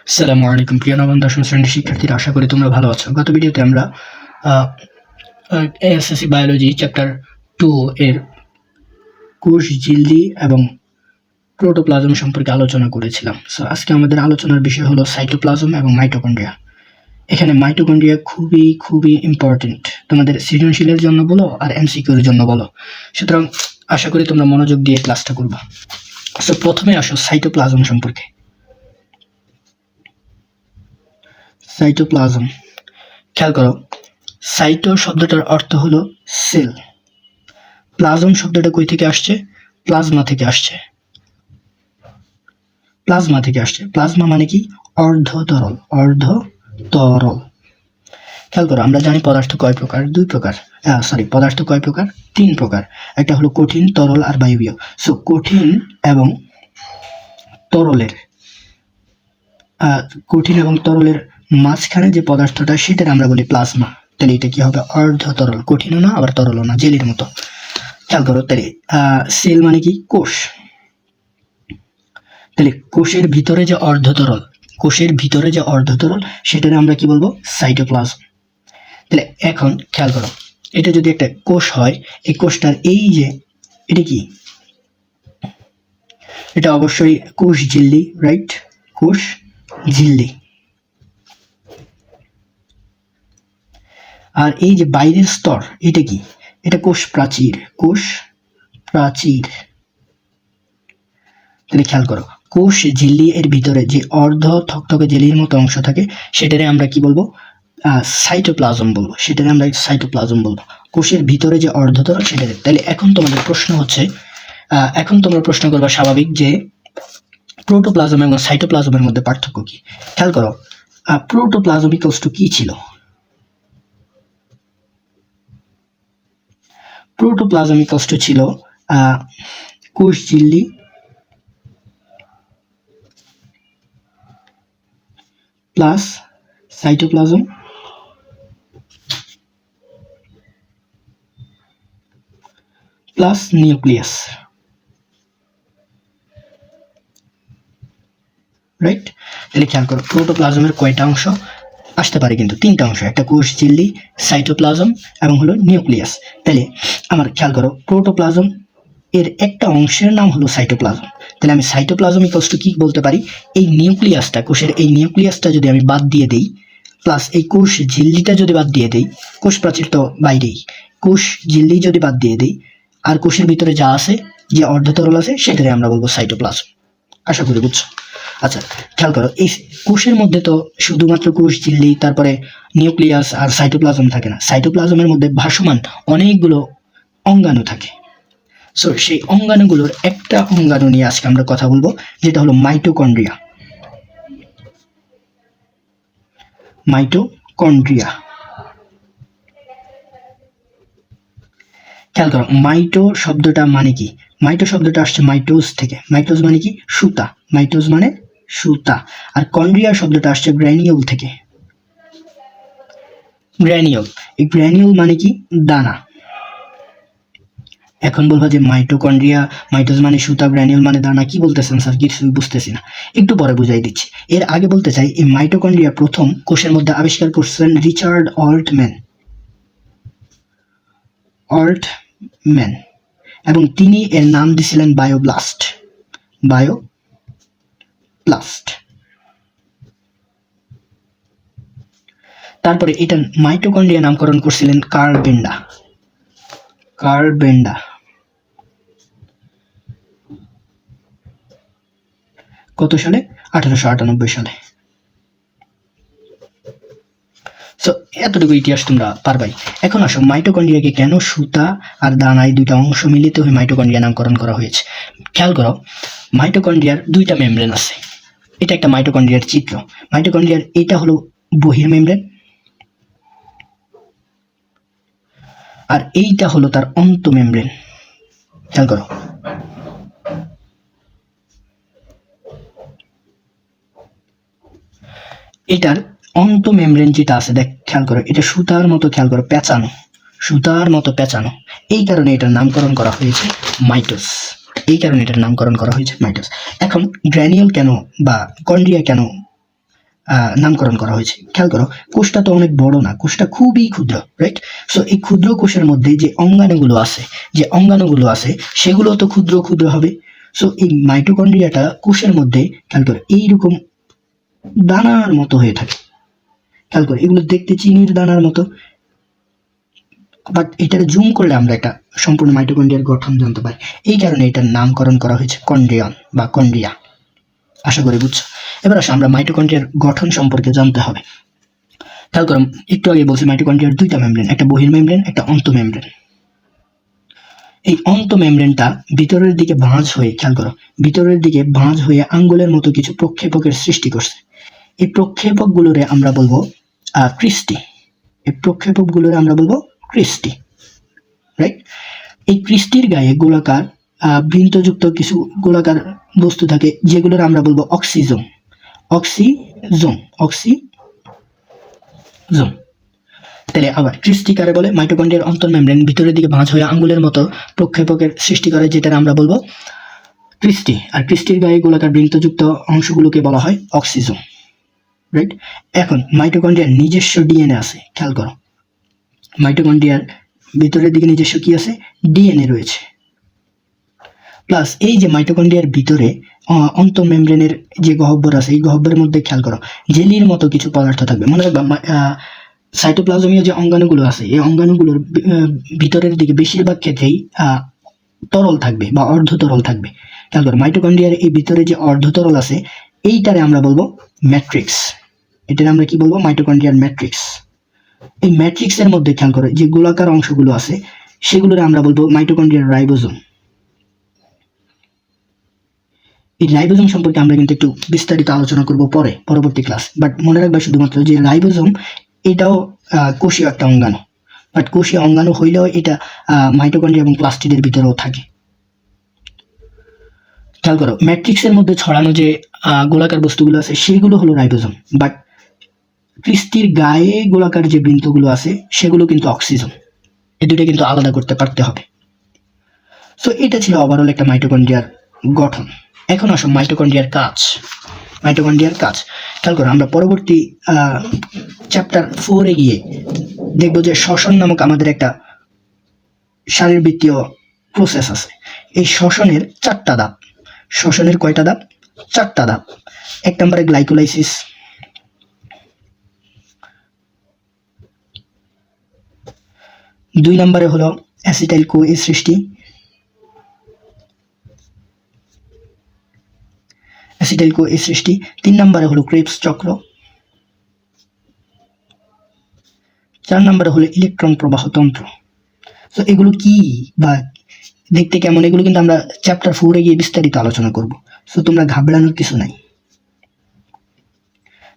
আসসালামু আলাইকুম প্রিয় নবম দশম শ্রেণীর শিক্ষার্থীরা, আশা করি তোমরা ভালো আছো। গত ভিডিওতে আমরা এএসএসসি বায়োলজি চ্যাপ্টার 2 এর কোষ ঝিল্লি এবং প্রোটোপ্লাজম সম্পর্কে আলোচনা করেছিলাম। সো আজকে আমাদের আলোচনার বিষয় হলো সাইটোপ্লাজম এবং মাইটোকন্ড্রিয়া। এখানে মাইটোকন্ড্রিয়া খুবই খুবই ইম্পর্টেন্ট, তোমাদের সৃজনশীলের জন্য বলো আর এমসিকিউর জন্য বলো। সুতরাং আশা করি তোমরা মনোযোগ দিয়ে ক্লাসটা করবা। সো প্রথমে আসো সাইটোপ্লাজম সম্পর্কে। সাইটোপ্লাজম, খেয়াল করো, সাইটো শব্দটার অর্থ হলো সেল। প্লাজম শব্দটা কই থেকে আসছে? প্লাজমা থেকে আসছে। প্লাজমা থেকে আসছে। প্লাজমা মানে কি? অর্ধতরল। অর্ধতরল। খেয়াল করো, আমরা জানি পদার্থ কয় প্রকার? দুই প্রকার। পদার্থ কয় প্রকার? তিন প্রকার। একটা হলো কঠিন, তরল আর বায়বীয়। সো কঠিন এবং তরলের মাঝখানে যে পদার্থটা, সেটার আমরা বলি প্লাজমা। তাহলে এটা কি হবে? অর্ধ তরল। কঠিনও না আবার তরলও না, জেলির মতো। খেয়াল করো, তাহলে সেল মানে কি? কোষ। তাহলে কোষের ভিতরে যে অর্ধতরল, সেটারে আমরা কি বলবো? সাইটোপ্লাজম। তাহলে এখন খেয়াল করো, এটা যদি একটা কোষ হয়, এই কোষটার এই যে এটা কি? এটা অবশ্যই কোষ ঝিল্লি, রাইট? কোষ ঝিল্লি। আর এই যে বাইরের স্তর, এটা কি? এটা কোষ প্রাচীর। কোষ প্রাচীর। তাহলে খেয়াল করো, কোষ ঝিল্লি এর ভিতরে যে অর্ধ থকথকে জেলির মতো অংশ থাকে, সেটারে আমরা কি বলবো? সাইটোপ্লাজম বলবো। কোষের ভিতরে যে অর্ধতরল, সেটারে। তাহলে এখন তোমাদের প্রশ্ন হচ্ছে, এখন তোমরা প্রশ্ন করবা স্বাভাবিক, যে প্রোটোপ্লাজম এবং সাইটোপ্লাজমের মধ্যে পার্থক্য কি? খেয়াল করো, প্রোটোপ্লাজম ইকুয়ালস টু কি ছিল? প্রোটোপ্লাজম ইকুয়ালস টু ছিল কোষ ঝিল্লি plus cytoplasm plus nucleus, right? তাহলে খেয়াল করো, প্রোটোপ্লাজমের কয়টা অংশ আসতে পারে? কিন্তু তিনটা অংশ। একটা কোষ ঝিল্লি, সাইটোপ্লাজম এবং হলো নিউক্লিয়াস। তাহলে আমার খেয়াল করো, প্রোটোপ্লাজম এর একটা অংশের নাম হলো সাইটোপ্লাজম। তাহলে আমি সাইটোপ্লাজম ইকুয়ালস টু কি বলতে পারি? এই নিউক্লিয়াসটা, কোষের এই নিউক্লিয়াসটা যদি আমি বাদ দিয়ে দেই, প্লাস এই কোষ ঝিল্লিটা যদি বাদ দিয়ে দেই, কোষ প্রাচীর তো বাইরেই, কোষ ঝিল্লি যদি বাদ দিয়ে দেই, আর কোষের ভিতরে যা আছে, যে অর্ধতরল আছে, সেটারে আমরা বলবো সাইটোপ্লাজম। আশা করি বুঝছো। আচ্ছা, খেয়াল করো, এই কোষের মধ্যে তো শুধুমাত্র কোষ ঝিল্লি, তারপরে নিউক্লিয়াস আর সাইটোপ্লাজম থাকে না। সাইটোপ্লাজমের মধ্যে ভাসমান অনেকগুলো অঙ্গাণু থাকে। সো সেই অঙ্গাণুগুলোর একটা অঙ্গাণু নিয়ে আজকে আমরা কথা বলবো, যেটা হলো মাইটোকন্ড্রিয়া। মাইটোকন্ড্রিয়া। খেয়াল করো, মাইটো শব্দটা মানে কি? মাইটো শব্দটা আসছে মাইটোজ থেকে। মাইটোজ মানে কি? সুতা। মাইটোজ মানে সুতা। আর কন্ড্রিয়া শব্দটা আসছে গ্র্যানিউল থেকে। গ্র্যানিউল, এই গ্র্যানিউল মানে কি? দানা। এখন বলবা যে মাইটোকন্ড্রিয়া, মাইটোজ মানে সুতা, গ্র্যানিউল মানে দানা, কি বলতেছেন স্যার? কিছু বুঝতেছি না, একটু পরে বুঝাই দিচ্ছি। এর আগে বলতে চাই, এই মাইটোকন্ড্রিয়া প্রথম কোষের মধ্যে আবিষ্কার করছেন রিচার্ড অল্টম্যান, এবং তিনি এর নাম দিছিলেন বায়োপ্লাস্ট। তারপরে এটা মাইটোকন্ড্রিয়া নামকরণ করছিলেন কার্ল বেন্ডা। কত সালে? 1898 সালে। সো এতটুকু ইতিহাস তোমরা পারবাই। এখন আসো, মাইটোকন্ড্রিয়াকে কেন সুতা আর দানায় দুইটা অংশ মিলিত হয়ে মাইটোকন্ড্রিয়া নামকরণ করা হয়েছে? খেয়াল করো, মাইটোকন্ড্রিয়ার দুইটা মেমব্রেন আছে। এটা একটা মাইটোকন্ড্রিয়ার চিত্র। মাইটোকন্ড্রিয়ার এটা হলো বহির মেমব্রেন, আর এইটা হলো তার অন্ত মেমব্রেন। খেয়াল করো, এটার অন্ত মেমব্রেন যেটা আছে, দেখ, খেয়াল করো, এটা সুতার মতো, খেয়াল করো, পেঁচানো। এই কারণে এটার নামকরণ করা হয়েছে মাইটোস। এখন গ্র্যানিউল কেন বা কন্ড্রিয়া কেন নামকরণ করা হয়েছে। খেয়াল করো, কোষটা তো অনেক বড় না, কোষটা খুবই ক্ষুদ্র, রাইট? সো এই ক্ষুদ্র কোষের মধ্যে যে অঙ্গাণুগুলো আছে সেগুলো তো ক্ষুদ্র ক্ষুদ্র হবে। সো এই মাইটোকন্ড্রিয়াটা কোষের মধ্যে খেয়াল করো এইরকম দানার মতো হয়ে থাকে। খেয়াল করো, এগুলো দেখতে চিনির দানার মতো, বাট এটার জুম করলে আমরা একটা সম্পূর্ণ মাইটোকন্ড্রিয়ার গঠন জানতে পারি। এই কারণে এটার নামকরণ করা হয়েছে কন্ড্রিয়ন বা কন্ড্রিয়া। আশা করি বুঝছো। এবার আসো আমরা মাইটোকন্ড্রিয়ার গঠন সম্পর্কে জানতে হবে। খেয়াল করো, একটু আগে বলছি মাইটোকন্ড্রিয়ার দুইটা মেমব্রেন, একটা বহির্মেমব্রেন, একটা অন্তঃমেমব্রেন। এই অন্তঃমেমব্রেনটা ভিতরের দিকে ভাঁজ হয়ে, খেয়াল করো, ভিতরের দিকে ভাঁজ হয়ে আঙ্গুলের মতো কিছু প্রক্ষেপকের সৃষ্টি করছে। এই প্রক্ষেপকগুলোরে আমরা বলবো ক্রিস্টি। এই প্রক্ষেপকগুলোরে আমরা বলবো ক্রিস্টি, রাইট? এই ক্রিস্টির গায়ে গোলাকার বৃন্তযুক্ত কিছু গোলাকার বস্তু থাকে, যেগুলোর আমরা বলবো অক্সিজোম। তাহলে আবার ক্রিস্টি কারে বলে? মাইটোকন্ড্রিয়ার অন্তর্মেমব্রেন ভিতরের দিকে ভাঁজ হয়ে আঙ্গুলের মতো প্রক্ষেপকের সৃষ্টি করে, যেটা আমরা বলবো ক্রিস্টি। আর ক্রিস্টির গায়ে গোলাকার বৃন্তযুক্ত অংশগুলোকে বলা হয় অক্সিজোম, রাইট? এখন মাইটোকন্ড্রিয়ার নিজস্ব ডিএনএ আছে। খেয়াল করো, মাইটোকন্ড্রিয়ার ভিতরের দিকে নিজস্ব কি আছে? ডিএনএ রয়েছে। প্লাস এই যে মাইটোকন্ড্রিয়ার ভিতরে অন্তঃমেমব্রেনের যে গহ্বর আছে, এই গহ্বরের মধ্যে খেয়াল করো জেলির মতো কিছু পদার্থ থাকবে। মনে রাখবা, সাইটোপ্লাজমীয় যে অঙ্গাণুগুলো আছে, এই অঙ্গাণুগুলোর ভিতরের দিকে বেশিরভাগ ক্ষেত্রেই তরল থাকবে বা অর্ধতরল থাকবে। খেয়াল করো, মাইটোকন্ড্রিয়ার এই ভিতরে যে অর্ধতরল আছে এইটারে আমরা বলবো ম্যাট্রিক্স। এটারে আমরা কি বলবো? মাইটোকন্ড্রিয়ার ম্যাট্রিক্স। এই ম্যাট্রিক্সের মধ্যে খেয়াল করো যে গোলাকার অংশগুলো আছে সেগুলোরে আমরা বলবো মাইটোকন্ড্রিয়ার রাইবোজোম। এই রাইবোজোম সম্পর্কে আমরা কিন্তু একটু বিস্তারিত আলোচনা করব পরবর্তী ক্লাস। বাট মনে রাখবা শুধুমাত্র যে রাইবোজোম এটাও কোষীয় একটা অঙ্গাণু, বাট কোষীয় অঙ্গাণু হইলেও এটা মাইটোকন্ড্রিয়া এবং প্লাস্টিডের ভিতরেও থাকে। খেয়াল করো, ম্যাট্রিক্সের মধ্যে ছড়ানো যে গোলাকার বস্তুগুলো আছে সেগুলো হলো রাইবোজোম, বাট ক্রিস্টির গায়ে গোলাকার যে বৃন্তগুলো আছে সেগুলো কিন্তু অক্সিজোম। এই দুটো কিন্তু আলাদা করতে পারতে হবে। সো এটা ছিল ওভারঅল একটা মাইটোকন্ড্রিয়ার গঠন। এখন আসো মাইটোকন্ড্রিয়ার কাজ। খেয়াল করো, আমরা পরবর্তী চ্যাপ্টার 4-এ গিয়ে দেখবো যে শ্বসন নামক আমাদের একটা শারীরবৃত্তীয় প্রসেস আছে। এই শ্বসনের 4টা ধাপ। শ্বসনের কয়টা ধাপ? 4টা ধাপ। 1 নম্বরে গ্লাইকোলাইসিস, 2 নম্বরে হলো অ্যাসিটাইল কোএ সৃষ্টি, 3 নম্বরে হলো ক্রেবস চক্র, 4 নম্বরে হলো ইলেকট্রন প্রবাহ তন্ত্র। তো এগুলো কি বা দেখতে কেমন, এগুলো কিন্তু আমরা চ্যাপ্টার 4-এ গিয়ে বিস্তারিত আলোচনা করব। সো তোমরা ঘাবড়ানোর কিছু নাই।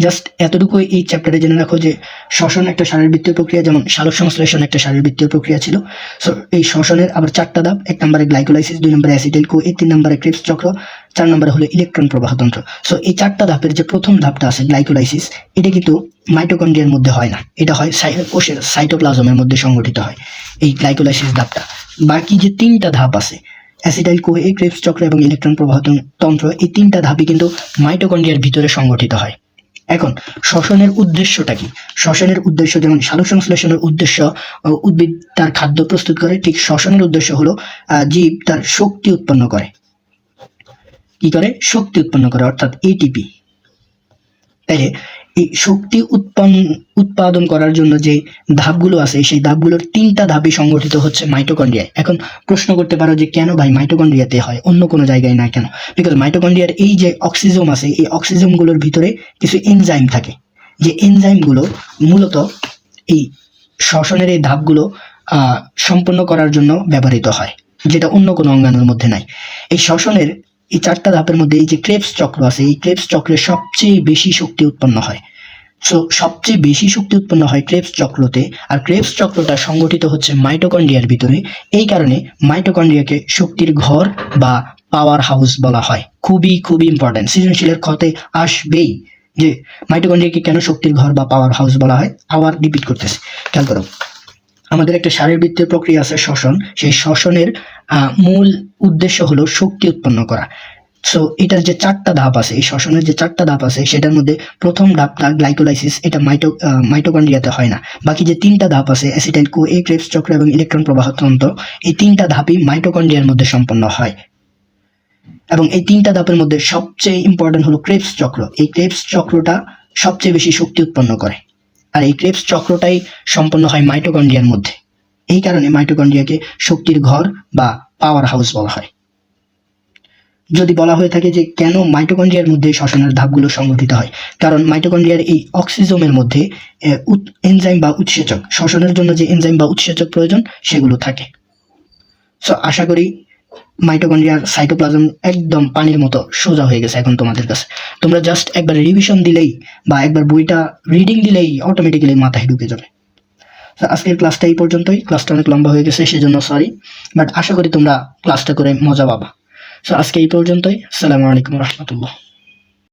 জাস্ট এতটুকু এই চ্যাপ্টারে জেনে রাখো যে শ্বসন একটা শারীরবৃত্তীয় প্রক্রিয়া, যেমন সালোক সংশ্লেষণ একটা শারীরবৃত্তীয় প্রক্রিয়া ছিল। সো এই শ্বসনের আবার 4টা ধাপ। 1 নম্বরে গ্লাইকোলাইসিস, 2 নম্বরে অ্যাসিটাইল কোএ, 3 নম্বরে ক্রেবস চক্র, 4 নম্বরে হলো ইলেকট্রন প্রবাহ তন্ত্র। সো এই 4টা ধাপের যে প্রথম ধাপটা আছে গ্লাইকোলাইসিস, এটা কিন্তু মাইটোকন্ড্রিয়ার মধ্যে হয় না, এটা হয় কোষের সাইটোপ্লাজমের মধ্যে সংগঠিত হয় এই গ্লাইকোলাইসিস ধাপটা। বাকি যে 3টা ধাপ আছে অ্যাসিটাইল কোএ, ক্রেবস চক্র এবং ইলেকট্রন প্রবাহ তন্ত্র, এই 3টা ধাপই কিন্তু মাইটোকন্ড্রিয়ার ভিতরে সংগঠিত হয়। এখন শ্বসনের উদ্দেশ্যটা কি? শ্বসনের উদ্দেশ্য যেমন সালোক সংশ্লেষণের উদ্দেশ্য উদ্ভিদ তার খাদ্য প্রস্তুত করে, ঠিক শ্বসনের উদ্দেশ্য হলো জীব তার শক্তি উৎপন্ন করে। কি করে? শক্তি উৎপন্ন করে, অর্থাৎ এটিপি। তাইলে এই শক্তি উৎপাদন করার জন্য যে ধাপগুলো আছে সেই ধাপগুলোর 3টা ধাপই সংগঠিত হচ্ছে মাইটোকন্ড্রিয়ায়। এখন প্রশ্ন করতে পারো যে কেন ভাই মাইটোকন্ড্রিয়াতে হয়, অন্য কোনো জায়গায় না কেন? বিকজ মাইটোকন্ড্রিয়ার এই যে অক্সিজোম আছে, এই অক্সিজোমগুলোর ভিতরে কিছু এনজাইম থাকে, যে এনজাইমগুলো মূলত এই শ্বসনের এই ধাপগুলো সম্পন্ন করার জন্য ব্যবহৃত হয়, যেটা অন্য কোনো অঙ্গাণুর মধ্যে নাই। এই শ্বসনের এই 4টা ধাপের মধ্যে এই যে ক্রেবস চক্র আছে, এই ক্রেবস চক্রে সবচেয়ে বেশি শক্তি উৎপন্ন হয়। সো সবচেয়ে বেশি শক্তি উৎপন্ন হয় ক্রেবস চক্রতে, আর ক্রেবস চক্রটা সংগঠিত হচ্ছে মাইটোকন্ড্রিয়ার ভিতরে। এই কারণে মাইটোকন্ড্রিয়াকে শক্তির ঘর বা পাওয়ার হাউস বলা হয়। খুবই খুবই ইম্পর্টেন্ট, সৃজনশীলের ক্ষতে আসবেই যে মাইটোকন্ড্রিয়াকে কেন শক্তির ঘর বা পাওয়ার হাউস বলা হয়। আবার রিপিট করতেছি, খেয়াল করো, আমাদের একটা শারীরবৃত্তীয় প্রক্রিয়া আছে শ্বসন। সেই শ্বসনের মূল উদ্দেশ্য হলো শক্তি উৎপন্ন করা। সো এটার যে 4টা ধাপ আছে, এই শ্বসনের যে 4টা ধাপ আছে সেটার মধ্যে প্রথম ধাপটা গ্লাইকোলাইসিস, এটা মাইটোকন্ড্রিয়াতে হয় না। বাকি যে 3টা ধাপ আছে অ্যাসিটাইল কো এ, ক্রেবস চক্র এবং ইলেকট্রন প্রবাহ তন্ত্র, এই 3টা ধাপই মাইটোকন্ড্রিয়ার মধ্যে সম্পন্ন হয়। এবং এই 3টা ধাপের মধ্যে সবচেয়ে ইম্পর্টেন্ট হলো ক্রেবস চক্র। এই ক্রেবস চক্রটা সবচেয়ে বেশি শক্তি উৎপন্ন করে, আর এই ক্রেবস চক্রটাই সম্পন্ন হয় মাইটোকন্ড্রিয়ার মধ্যে। এই কারণে মাইটোকন্ড্রিয়াকে শক্তির ঘর বা পাওয়ার হাউস বলা হয়। যদি বলা হয়ে থাকে যে কেন মাইটোকন্ড্রিয়ার মধ্যে শ্বসনের ধাপগুলো সংঘটিত হয়, কারণ মাইটোকন্ড্রিয়ার এই অক্সিজোমের মধ্যে এনজাইম বা উৎসেচক, শ্বসনের জন্য যে এনজাইম বা উৎসেচক প্রয়োজন সেগুলো থাকে। সো আশা করি মাইটোকন্ড্রিয়ার সাইটোপ্লাজম একদম পানির মতো সোজা হয়ে গেছে এখন তোমাদের কাছে। তোমরা জাস্ট একবার রিভিশন দিলেই বা একবার বইটা রিডিং দিলেই অটোমেটিক্যালি মাথায় ঢুকে যাবে। আজকের ক্লাসটা এই পর্যন্তই। ক্লাসটা অনেক লম্বা হয়ে গেছে, সেজন্য সরি, বাট আশা করি তোমরা ক্লাসটা করে মজা পাবা। সো আজকে এই পর্যন্তই। আসসালামু আলাইকুম রহমতুল্লাহ।